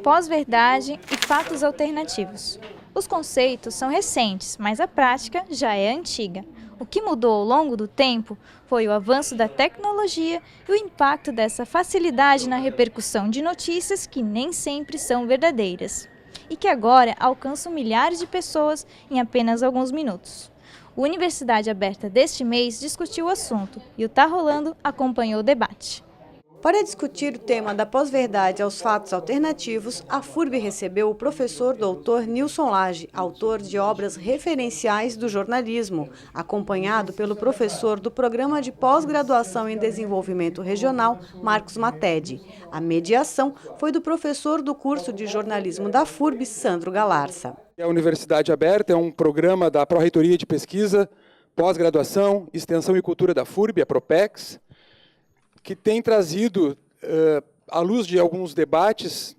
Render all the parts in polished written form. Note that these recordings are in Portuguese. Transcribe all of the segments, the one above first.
Pós-verdade e fatos alternativos. Os conceitos são recentes, mas a prática já é antiga. O que mudou ao longo do tempo foi o avanço da tecnologia e o impacto dessa facilidade na repercussão de notícias que nem sempre são verdadeiras e que agora alcançam milhares de pessoas em apenas alguns minutos. O Universidade Aberta deste mês discutiu o assunto e o Tá Rolando acompanhou o debate. Para discutir o tema da pós-verdade aos fatos alternativos, a FURB recebeu o professor Dr. Nilson Lage, autor de obras referenciais do jornalismo, acompanhado pelo professor do Programa de Pós-Graduação em Desenvolvimento Regional, Marcos Matede. A mediação foi do professor do curso de jornalismo da FURB, Sandro Galarça. A Universidade Aberta é um programa da Pró-Reitoria de Pesquisa, Pós-Graduação, Extensão e Cultura da FURB, a Propex, que tem trazido, à luz de alguns debates,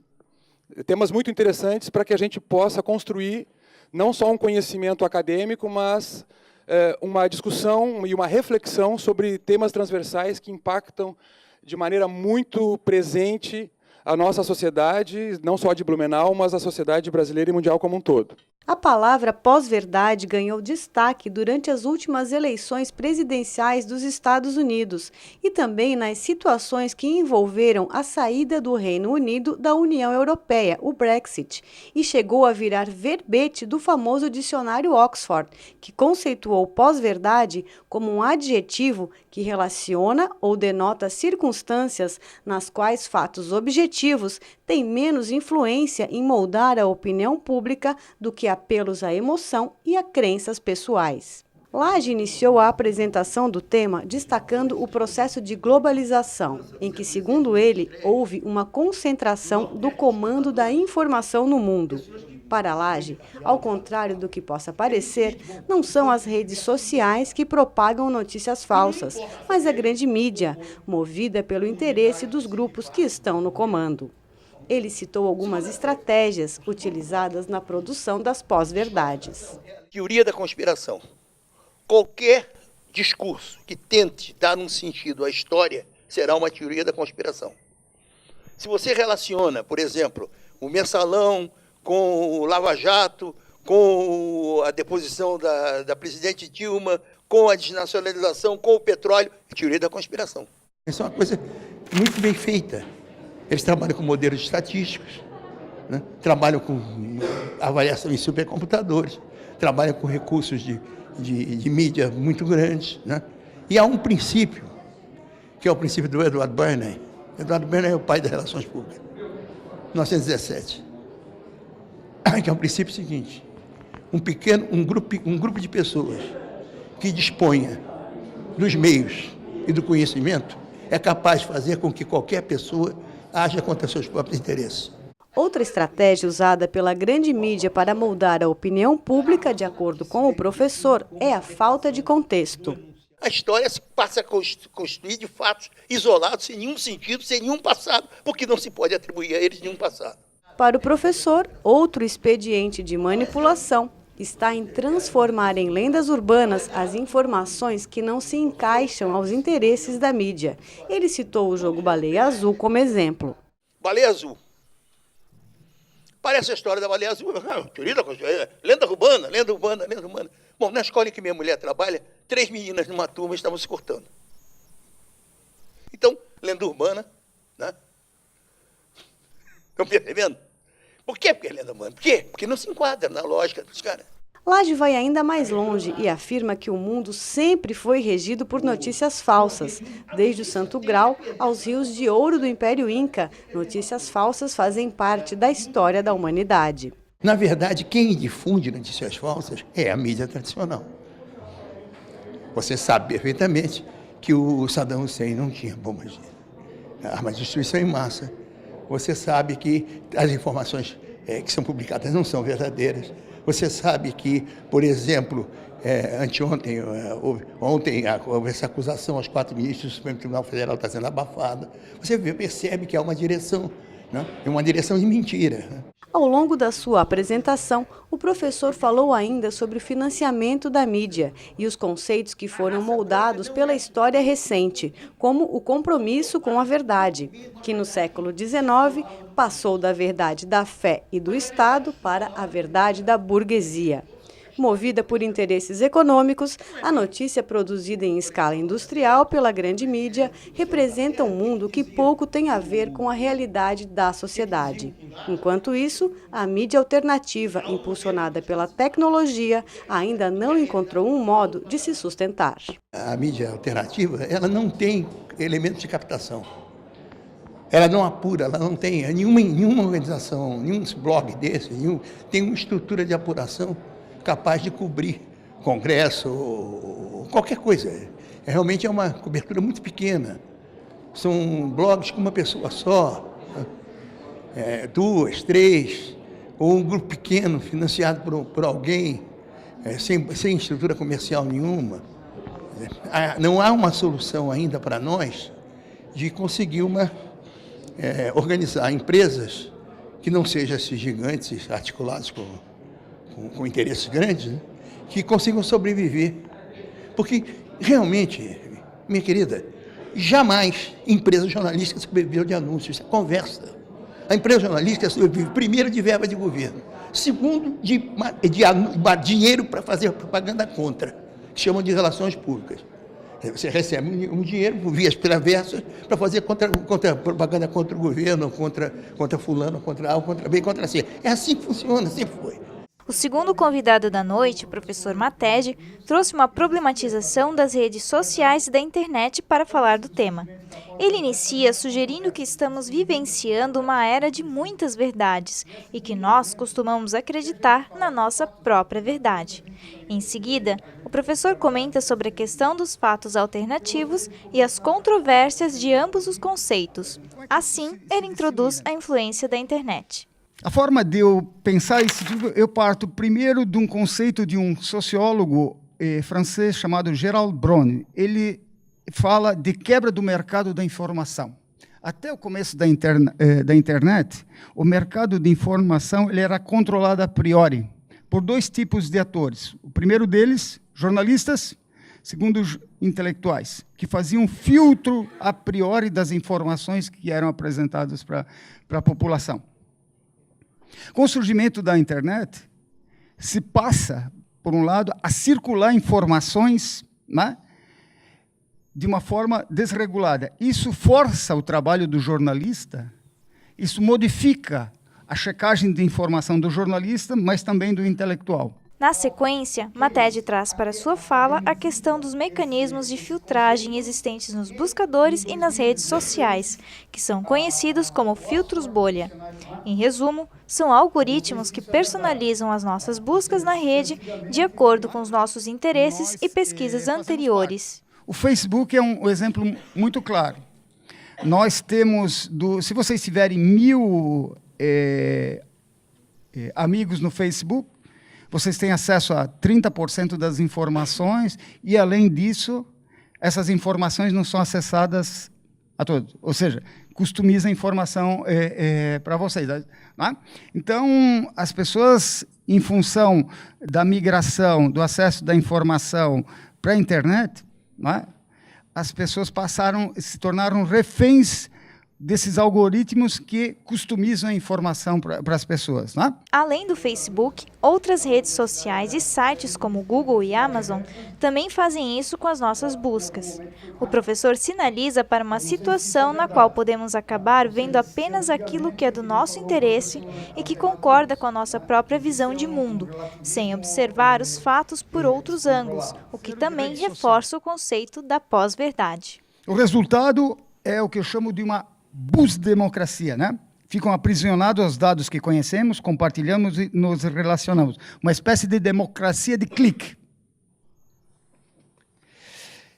temas muito interessantes para que a gente possa construir não só um conhecimento acadêmico, mas uma discussão e uma reflexão sobre temas transversais que impactam de maneira muito presente a nossa sociedade, não só de Blumenau, mas a sociedade brasileira e mundial como um todo. A palavra pós-verdade ganhou destaque durante as últimas eleições presidenciais dos Estados Unidos e também nas situações que envolveram a saída do Reino Unido da União Europeia, o Brexit, e chegou a virar verbete do famoso dicionário Oxford, que conceituou pós-verdade como um adjetivo que relaciona ou denota circunstâncias nas quais fatos objetivos têm menos influência em moldar a opinião pública do que apelos à emoção e a crenças pessoais. Lage iniciou a apresentação do tema destacando o processo de globalização, em que, segundo ele, houve uma concentração do comando da informação no mundo. Para Lage, ao contrário do que possa parecer, não são as redes sociais que propagam notícias falsas, mas a grande mídia, movida pelo interesse dos grupos que estão no comando. Ele citou algumas estratégias utilizadas na produção das pós-verdades. Teoria da conspiração. Qualquer discurso que tente dar um sentido à história será uma teoria da conspiração. Se você relaciona, por exemplo, o Mensalão com o Lava Jato, com a deposição da presidente Dilma, com a desnacionalização, com o petróleo, é teoria da conspiração. Isso é uma coisa muito bem feita. Eles trabalham com modelos estatísticos, né? Trabalham com avaliação em supercomputadores, trabalham com recursos de mídia muito grandes, né? E há um princípio, que é o princípio do Edward Burney. Edward Burney é o pai das relações públicas, 1917. Que é o princípio seguinte: um grupo de pessoas que disponha dos meios e do conhecimento é capaz de fazer com que qualquer pessoa haja contra seus próprios interesses. Outra estratégia usada pela grande mídia para moldar a opinião pública, de acordo com o professor, é a falta de contexto. A história se passa a construir de fatos isolados, sem nenhum sentido, sem nenhum passado, porque não se pode atribuir a eles nenhum passado. Para o professor, outro expediente de manipulação está em transformar em lendas urbanas as informações que não se encaixam aos interesses da mídia. Ele citou o jogo Baleia Azul como exemplo. Baleia Azul. Parece a história da Baleia Azul. Teoria da conspiração, lenda urbana, lenda urbana, lenda urbana. Bom, na escola em que minha mulher trabalha, 3 meninas numa turma estavam se cortando. Então, lenda urbana, né? Estão percebendo? Por que é lenda urbana? Por quê? Porque não se enquadra na lógica dos caras. Lage vai ainda mais longe e afirma que o mundo sempre foi regido por notícias falsas. Desde o Santo Grau aos rios de ouro do Império Inca, notícias falsas fazem parte da história da humanidade. Na verdade, quem difunde notícias falsas é a mídia tradicional. Você sabe perfeitamente que o Saddam Hussein não tinha bombas de armas de destruição em massa. Você sabe que as informações que são publicadas não são verdadeiras. Você sabe que, por exemplo, ontem houve essa acusação aos 4 ministros do Supremo Tribunal Federal está sendo abafada. Você percebe que há uma direção, né? É uma direção de mentira. Ao longo da sua apresentação, o professor falou ainda sobre o financiamento da mídia e os conceitos que foram moldados pela história recente, como o compromisso com a verdade, que no século XIX passou da verdade da fé e do Estado para a verdade da burguesia. Movida por interesses econômicos, a notícia produzida em escala industrial pela grande mídia representa um mundo que pouco tem a ver com a realidade da sociedade. Enquanto isso, a mídia alternativa, impulsionada pela tecnologia, ainda não encontrou um modo de se sustentar. A mídia alternativa, ela não tem elementos de captação. Ela não apura, ela não tem nenhuma organização, nenhum blog desse, tem uma estrutura de apuração capaz de cobrir congresso ou qualquer coisa. Realmente é uma cobertura muito pequena. São blogs com uma pessoa só, duas, três, ou um grupo pequeno financiado por alguém, sem estrutura comercial nenhuma. Não há uma solução ainda para nós de conseguir organizar empresas que não sejam esses gigantes articulados com interesses grandes, né, que consigam sobreviver. Porque, realmente, minha querida, jamais empresa jornalística sobreviveu de anúncios, isso é conversa. A empresa jornalística sobrevive, primeiro, de verba de governo, segundo, de dinheiro para fazer propaganda contra, que chamam de relações públicas. Você recebe um dinheiro por vias perversas para fazer propaganda contra o governo, contra fulano, contra A, contra B, contra C. É assim que funciona, sempre foi. O segundo convidado da noite, o professor Matede, trouxe uma problematização das redes sociais e da internet para falar do tema. Ele inicia sugerindo que estamos vivenciando uma era de muitas verdades e que nós costumamos acreditar na nossa própria verdade. Em seguida, o professor comenta sobre a questão dos fatos alternativos e as controvérsias de ambos os conceitos. Assim, ele introduz a influência da internet. A forma de eu pensar isso, eu parto primeiro de um conceito de um sociólogo francês chamado Gerald Bron. Ele fala de quebra do mercado da informação. Até o começo da internet, o mercado de informação ele era controlado a priori por dois tipos de atores. O primeiro deles, jornalistas, segundo, os intelectuais, que faziam um filtro a priori das informações que eram apresentadas para a população. Com o surgimento da internet, se passa, por um lado, a circular informações, né, de uma forma desregulada. Isso força o trabalho do jornalista, isso modifica a checagem de informação do jornalista, mas também do intelectual. Na sequência, Matede traz para sua fala a questão dos mecanismos de filtragem existentes nos buscadores e nas redes sociais, que são conhecidos como filtros bolha. Em resumo, são algoritmos que personalizam as nossas buscas na rede de acordo com os nossos interesses e pesquisas anteriores. O Facebook é um exemplo muito claro. Nós temos, se vocês tiverem 1000 amigos no Facebook, vocês têm acesso a 30% das informações e, além disso, essas informações não são acessadas a todos. Ou seja, customiza a informação para vocês. Né? Então, as pessoas, em função da migração, do acesso da informação para a internet, né, as pessoas se tornaram reféns desses algoritmos que customizam a informação para as pessoas. Né? Além do Facebook, outras redes sociais e sites como Google e Amazon também fazem isso com as nossas buscas. O professor sinaliza para uma situação na qual podemos acabar vendo apenas aquilo que é do nosso interesse e que concorda com a nossa própria visão de mundo, sem observar os fatos por outros ângulos, o que também reforça o conceito da pós-verdade. O resultado é o que eu chamo de uma busdemocracia, né? Ficam aprisionados aos dados que conhecemos, compartilhamos e nos relacionamos. Uma espécie de democracia de clique.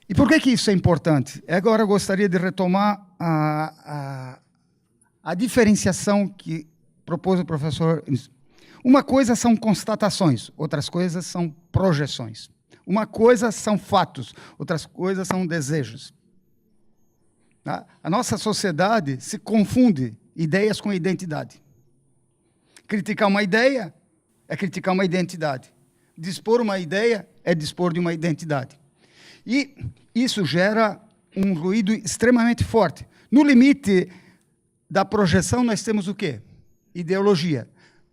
E por que isso é importante? Agora eu gostaria de retomar a diferenciação que propôs o professor. Uma coisa são constatações, outras coisas são projeções. Uma coisa são fatos, outras coisas são desejos. A nossa sociedade se confunde ideias com identidade. Criticar uma ideia é criticar uma identidade. Dispor uma ideia é dispor de uma identidade. E isso gera um ruído extremamente forte. No limite da projeção, nós temos o quê? Ideologia.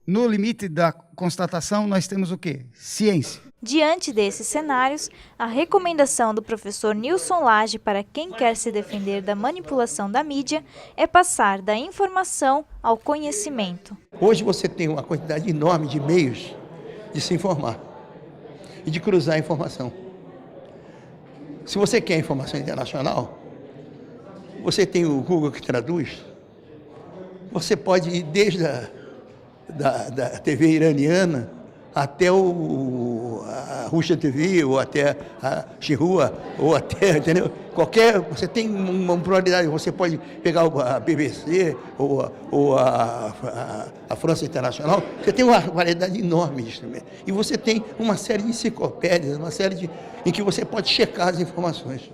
No limite da constatação, nós temos o quê? Ciência. Diante desses cenários, a recomendação do professor Nilson Lage para quem quer se defender da manipulação da mídia é passar da informação ao conhecimento. Hoje você tem uma quantidade enorme de meios de se informar e de cruzar a informação. Se você quer informação internacional, você tem o Google que traduz. Você pode ir desde da TV iraniana até a Rússia TV, ou até a Xinhua, ou até, entendeu? Você tem uma pluralidade, você pode pegar a BBC ou a França Internacional, você tem uma variedade enorme de instrumentos. E você tem uma série de enciclopédias, em que você pode checar as informações.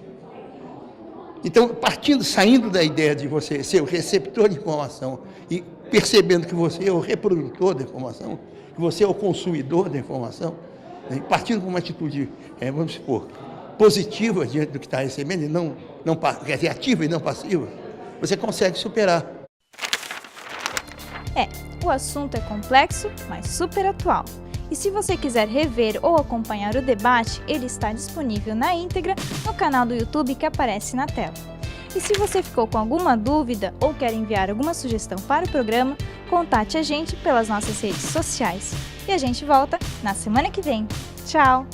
Então, saindo da ideia de você ser o receptor de informação e percebendo que você é o reprodutor da informação, que você é o consumidor da informação, partindo com uma atitude, vamos supor, positiva diante do que está recebendo, quer dizer, ativa e não passiva, você consegue superar. O assunto é complexo, mas super atual. E se você quiser rever ou acompanhar o debate, ele está disponível na íntegra no canal do YouTube que aparece na tela. E se você ficou com alguma dúvida ou quer enviar alguma sugestão para o programa, contate a gente pelas nossas redes sociais. E a gente volta na semana que vem. Tchau!